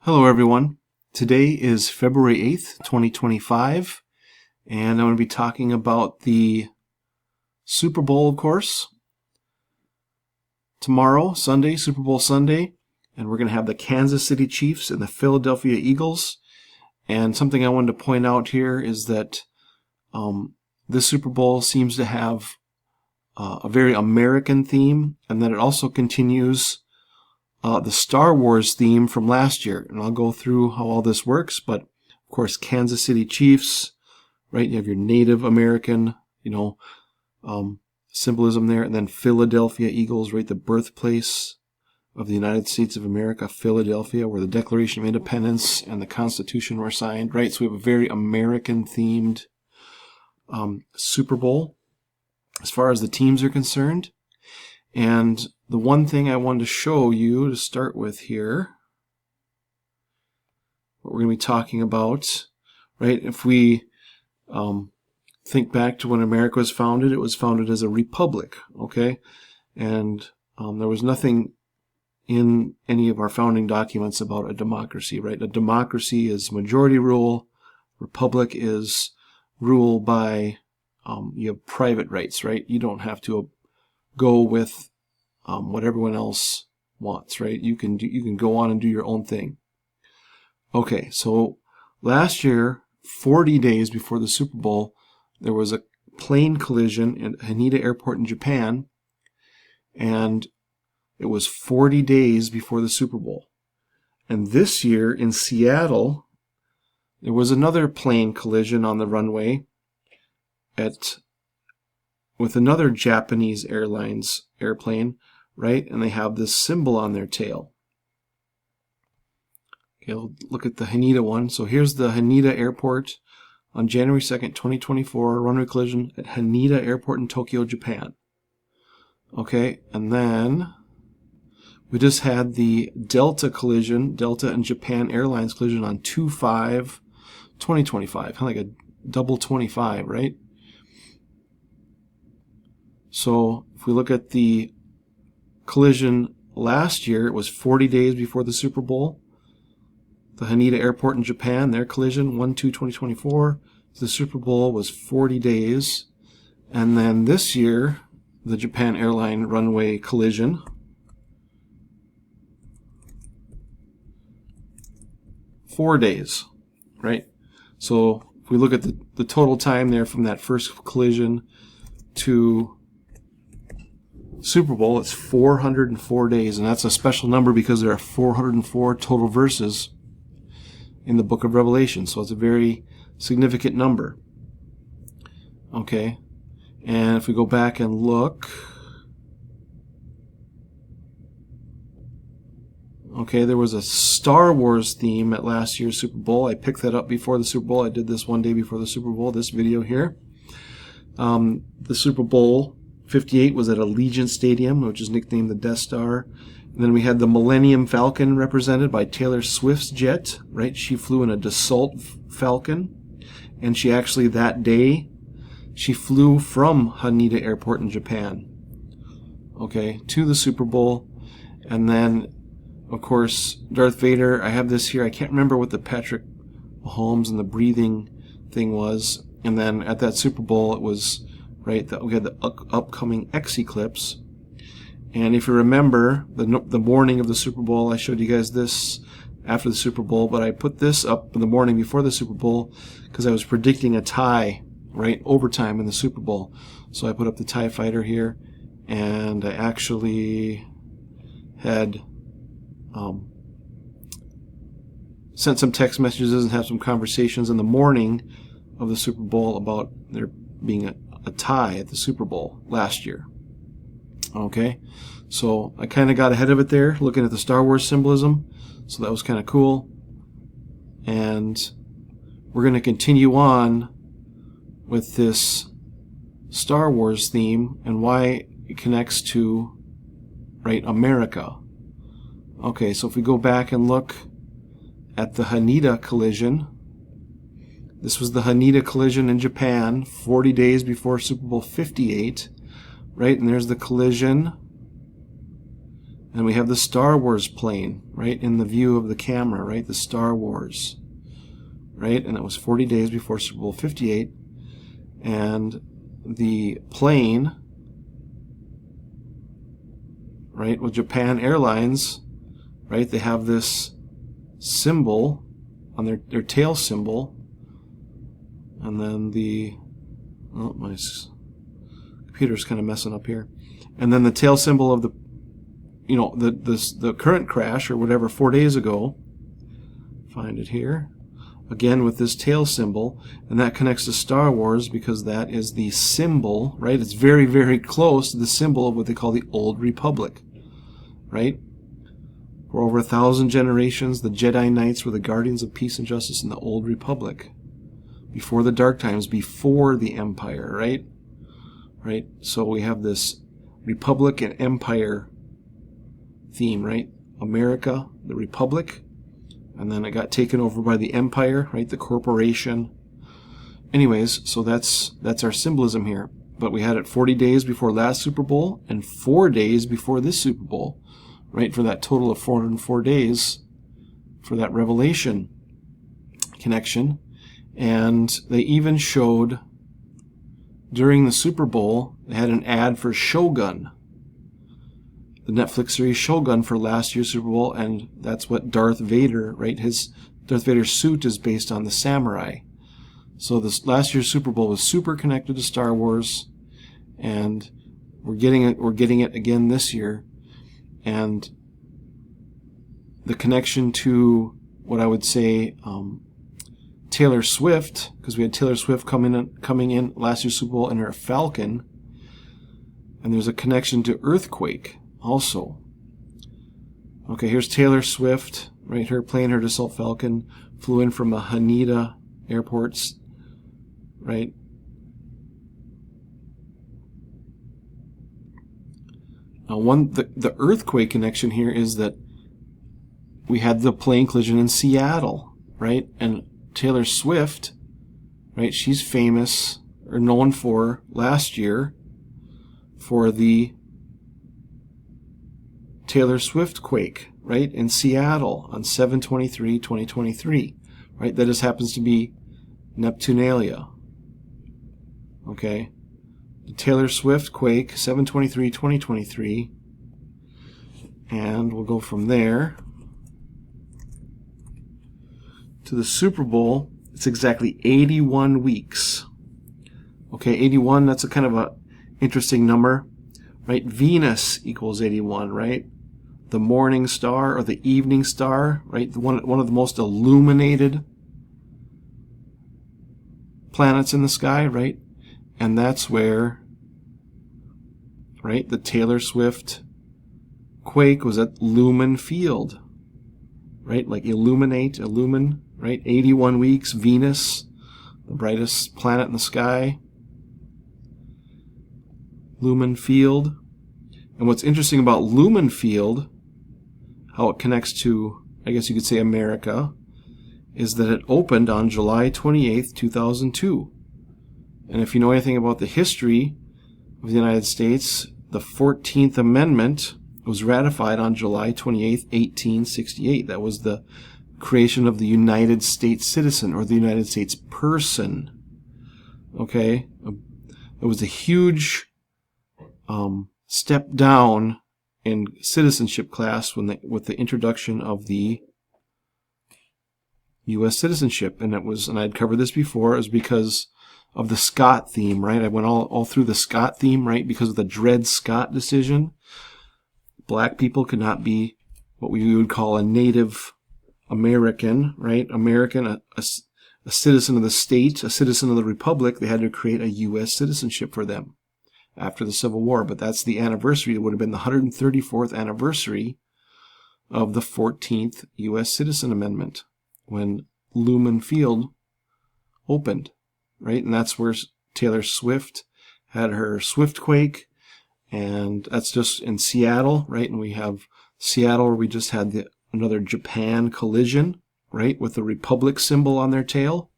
Hello everyone. Today is February 8th, 2025, and I'm going to be talking about the Super Bowl, of course. Tomorrow, Sunday, Super Bowl Sunday, and we're going to have the Kansas City Chiefs and the Philadelphia Eagles. And something I wanted to point out here is that this Super Bowl seems to have a very American theme, and that it also continues the Star Wars theme from last year. And I'll go through how all this works, but of course Kansas City Chiefs, right? You have your Native American, symbolism there, and then Philadelphia Eagles, right? The birthplace of the United States of America, Philadelphia, where the Declaration of Independence and the Constitution were signed, right? So we have a very American themed Super Bowl as far as the teams are concerned. And the one thing I wanted to show you to start with here, what we're going to be talking about, right? If we think back to when America was founded, it was founded as a republic, okay? And there was nothing in any of our founding documents about a democracy, right? A democracy is majority rule. Republic is rule by, you have private rights, right? You don't have to go with what everyone else wants, right? You can go on and do your own thing. Okay, so last year, 40 days before the Super Bowl, there was a plane collision at Haneda Airport in Japan, and it was 40 days before the Super Bowl. And this year in Seattle, there was another plane collision on the runway with another Japanese Airlines airplane, right? And they have this symbol on their tail. Okay, we'll look at the Haneda one. So here's the Haneda Airport on January 2nd, 2024, runway collision at Haneda Airport in Tokyo, Japan. Okay, and then we just had the Delta collision, Delta and Japan Airlines collision on 2/5/2025. Kind of like a double 25, right? So if we look at the collision last year, it was 40 days before the Super Bowl. The Haneda Airport in Japan, their collision, 1/2/2024. The Super Bowl was 40 days. And then this year, the Japan airline runway collision, four days, right? So if we look at the total time there from that first collision to Super Bowl, it's 404 days, and that's a special number because there are 404 total verses in the book of Revelation, so it's a very significant number. Okay, and if we go back and look, okay, there was a Star Wars theme at last year's Super Bowl. I picked that up before the Super Bowl. I did this one day before the Super Bowl, this video here. The Super Bowl 58 was at Allegiant Stadium, which is nicknamed the Death Star. And then we had the Millennium Falcon represented by Taylor Swift's jet, right? She flew in a Dassault Falcon. And she actually, that day, she flew from Haneda Airport in Japan, okay, to the Super Bowl. And then, of course, Darth Vader, I have this here. I can't remember what the Patrick Mahomes and the breathing thing was. And then at that Super Bowl, it was, right, we had the upcoming X eclipse. And if you remember, the morning of the Super Bowl, I showed you guys this after the Super Bowl, but I put this up in the morning before the Super Bowl because I was predicting a tie, right, overtime in the Super Bowl. So I put up the TIE Fighter here, and I actually had sent some text messages and had some conversations in the morning of the Super Bowl about there being a tie at the Super Bowl last year. Okay, so I kind of got ahead of it there, looking at the Star Wars symbolism, so that was kind of cool. And we're going to continue on with this Star Wars theme and why it connects to, right, America. Okay, so if we go back and look at the Haneda collision, this was the Haneda collision in Japan 40 days before Super Bowl 58, right? And there's the collision. And we have the Star Wars plane, right, in the view of the camera, right, the Star Wars, right, and it was 40 days before Super Bowl 58, and the plane, right, with Japan Airlines, right, they have this symbol on their tail symbol, and then oh, my computer's kind of messing up here, and then the tail symbol of the, you know, the current crash or whatever 4 days ago, find it here, again with this tail symbol, and that connects to Star Wars because that is the symbol, right? It's very, very close to the symbol of what they call the Old Republic, right? For over 1,000 generations, the Jedi Knights were the guardians of peace and justice in the Old Republic, before the Dark Times, before the Empire, right? Right? So we have this Republic and Empire theme, right? America, the Republic, and then it got taken over by the Empire, right? The corporation. Anyways, so that's our symbolism here. But we had it 40 days before last Super Bowl and 4 days before this Super Bowl, right? For that total of 404 days for that Revelation connection. And they even showed during the Super Bowl, they had an ad for Shogun, the Netflix series Shogun, for last year's Super Bowl, and that's what Darth Vader, right? Darth Vader's suit is based on the samurai. So this last year's Super Bowl was super connected to Star Wars, and we're getting it again this year. And the connection to what I would say Taylor Swift, because we had Taylor Swift coming in last year's Super Bowl in her Falcon, and there's a connection to earthquake also. Okay, here's Taylor Swift, right here playing her Dassault Falcon, flew in from a Haneda airports, right? Now, the earthquake connection here is that we had the plane collision in Seattle, right? And Taylor Swift, right, she's famous or known for last year for the Taylor Swift quake, right, in Seattle on 7/23/2023, right? That just happens to be Neptunalia. Okay? The Taylor Swift quake, 7/23/2023, and we'll go from there to the Super Bowl. It's exactly 81 weeks. Okay, 81, that's a kind of a interesting number, right? Venus equals 81, right? The morning star or the evening star, right? One of the most illuminated planets in the sky, right? And that's where, right, the Taylor Swift quake was at Lumen Field, right? Like illumine, right? 81 weeks, Venus, the brightest planet in the sky, Lumen Field. And what's interesting about Lumen Field, how it connects to, I guess you could say, America, is that it opened on July 28th, 2002. And if you know anything about the history of the United States, the 14th Amendment was ratified on July 28th, 1868. That was the creation of the United States citizen, or the United States person. Okay? It was a huge step down in citizenship class with the introduction of the U.S. citizenship. And I'd covered this before, it was because of the Scott theme, right? I went all through the Scott theme, right? Because of the Dred Scott decision. Black people could not be what we would call a Native American, right? American, a citizen of the state, a citizen of the republic. They had to create a U.S. citizenship for them after the Civil War. But that's the anniversary. It would have been the 134th anniversary of the 14th U.S. Citizen Amendment when Lumen Field opened, right? And that's where Taylor Swift had her Swiftquake, and that's just in Seattle, right? And we have Seattle where we just had another Japan collision, right, with the Republic symbol on their tail.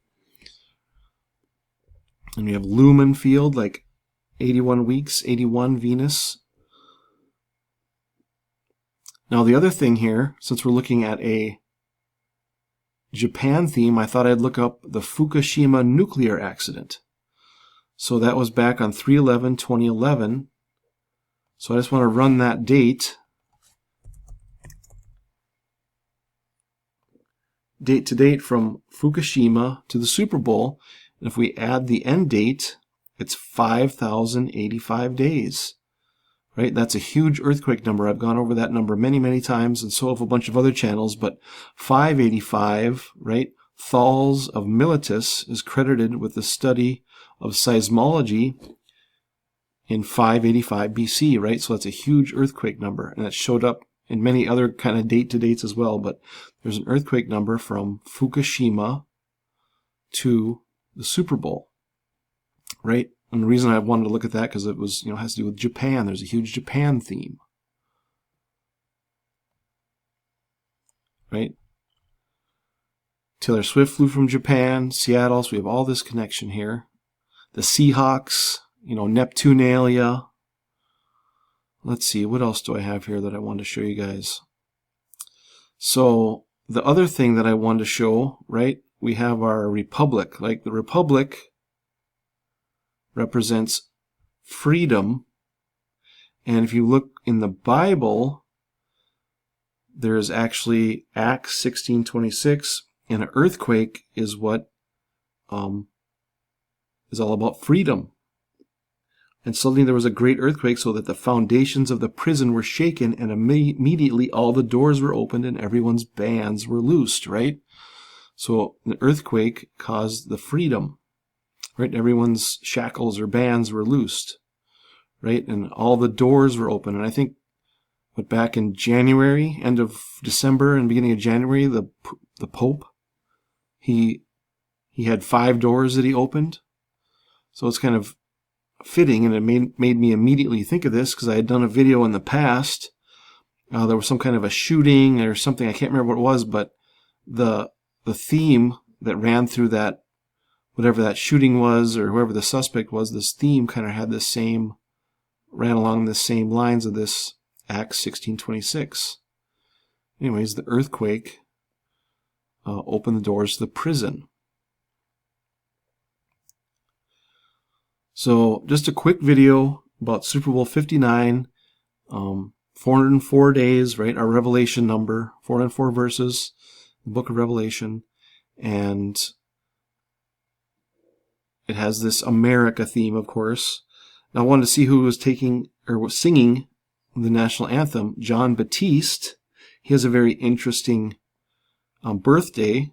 And we have Lumen Field, like 81 weeks, 81 Venus. Now the other thing here, since we're looking at a Japan theme, I thought I'd look up the Fukushima nuclear accident. So that was back on 3/11/2011. So I just want to run that date. Date to date from Fukushima to the Super Bowl. And if we add the end date, it's 5,085 days. Right? That's a huge earthquake number. I've gone over that number many, many times, and so have a bunch of other channels. But 585, right? Thals of Miletus is credited with the study of seismology in 585 BC, right? So that's a huge earthquake number, and it showed up in many other kind of date-to-dates as well. But there's an earthquake number from Fukushima to the Super Bowl, right? And the reason I wanted to look at that because it was, has to do with Japan. There's a huge Japan theme, right? Taylor Swift flew from Japan, Seattle, so we have all this connection here. The Seahawks, Neptunalia. Let's see, what else do I have here that I wanted to show you guys? So the other thing that I wanted to show, right, we have our republic. Like the republic represents freedom. And if you look in the Bible, there is actually Acts 16:26, and an earthquake is what is all about freedom. And suddenly there was a great earthquake so that the foundations of the prison were shaken, and immediately all the doors were opened and everyone's bands were loosed, right? So the earthquake caused the freedom, right? Everyone's shackles or bands were loosed, right? And all the doors were open. And I think back in January, end of December and beginning of January, the Pope, he had 5 doors that he opened. So it's kind of fitting, and it made me immediately think of this because I had done a video in the past. There was some kind of a shooting or something. I can't remember what it was, but the theme that ran through that, whatever that shooting was or whoever the suspect was, this theme kind of had ran along the same lines of this Acts 16:26. Anyways, the earthquake opened the doors to the prison. So just a quick video about Super Bowl 59, 404 days, right? Our Revelation number, 404 verses, the book of Revelation, and it has this America theme, of course. Now I wanted to see who was was singing the national anthem. John Baptiste. He has a very interesting birthday.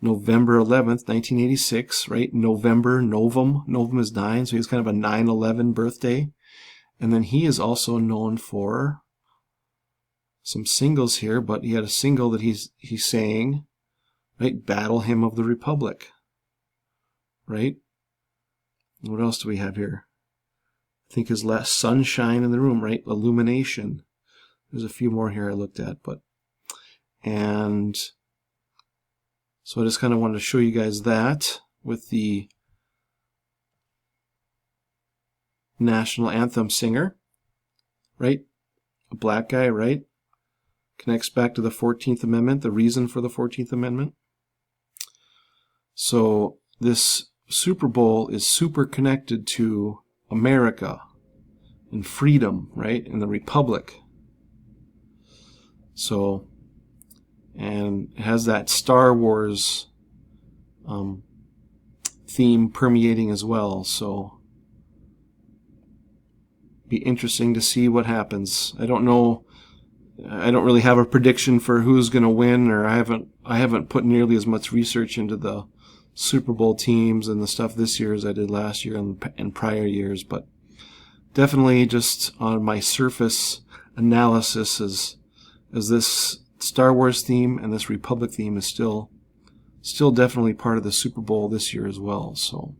November 11th, 1986, right? Novum is 9, so he's kind of a 9/11 birthday. And then he is also known for some singles here, but he had a single that he sang, right? Battle Hymn of the Republic, right? What else do we have here? I think his last Sunshine in the Room, right? Illumination. There's a few more here I looked at, and so I just kind of wanted to show you guys that with the national anthem singer, right? A black guy, right? Connects back to the 14th Amendment, the reason for the 14th Amendment. So this Super Bowl is super connected to America and freedom, right? And the Republic. So, and it has that Star Wars theme permeating as well. So, be interesting to see what happens. I don't know. I don't really have a prediction for who's going to win, or I haven't put nearly as much research into the Super Bowl teams and the stuff this year as I did last year and prior years. But definitely, just on my surface analysis, as this Star Wars theme and this Republic theme is still definitely part of the Super Bowl this year as well. So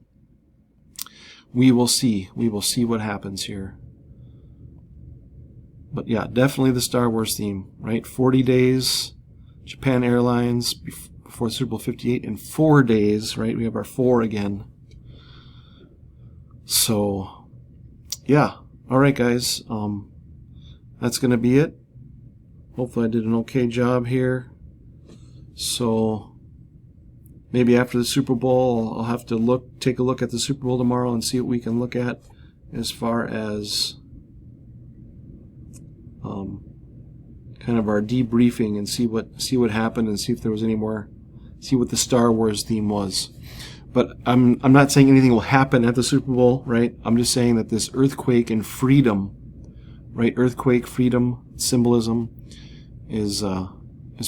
we will see. We will see what happens here. But yeah, definitely the Star Wars theme, right? 40 days, Japan Airlines before Super Bowl 58, in 4 days, right? We have our 4 again. So yeah, all right, guys. That's going to be it. Hopefully I did an okay job here. So maybe after the Super Bowl, I'll have to take a look at the Super Bowl tomorrow and see what we can look at as far as kind of our debriefing and see what happened and see if there was any more, see what the Star Wars theme was. But I'm not saying anything will happen at the Super Bowl, right? I'm just saying that this earthquake and freedom, right? Earthquake, freedom, symbolism is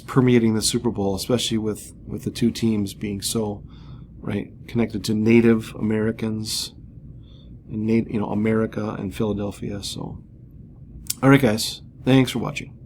permeating the Super Bowl, especially with the two teams being so, right, connected to Native Americans and America and Philadelphia. So, all right, guys, thanks for watching.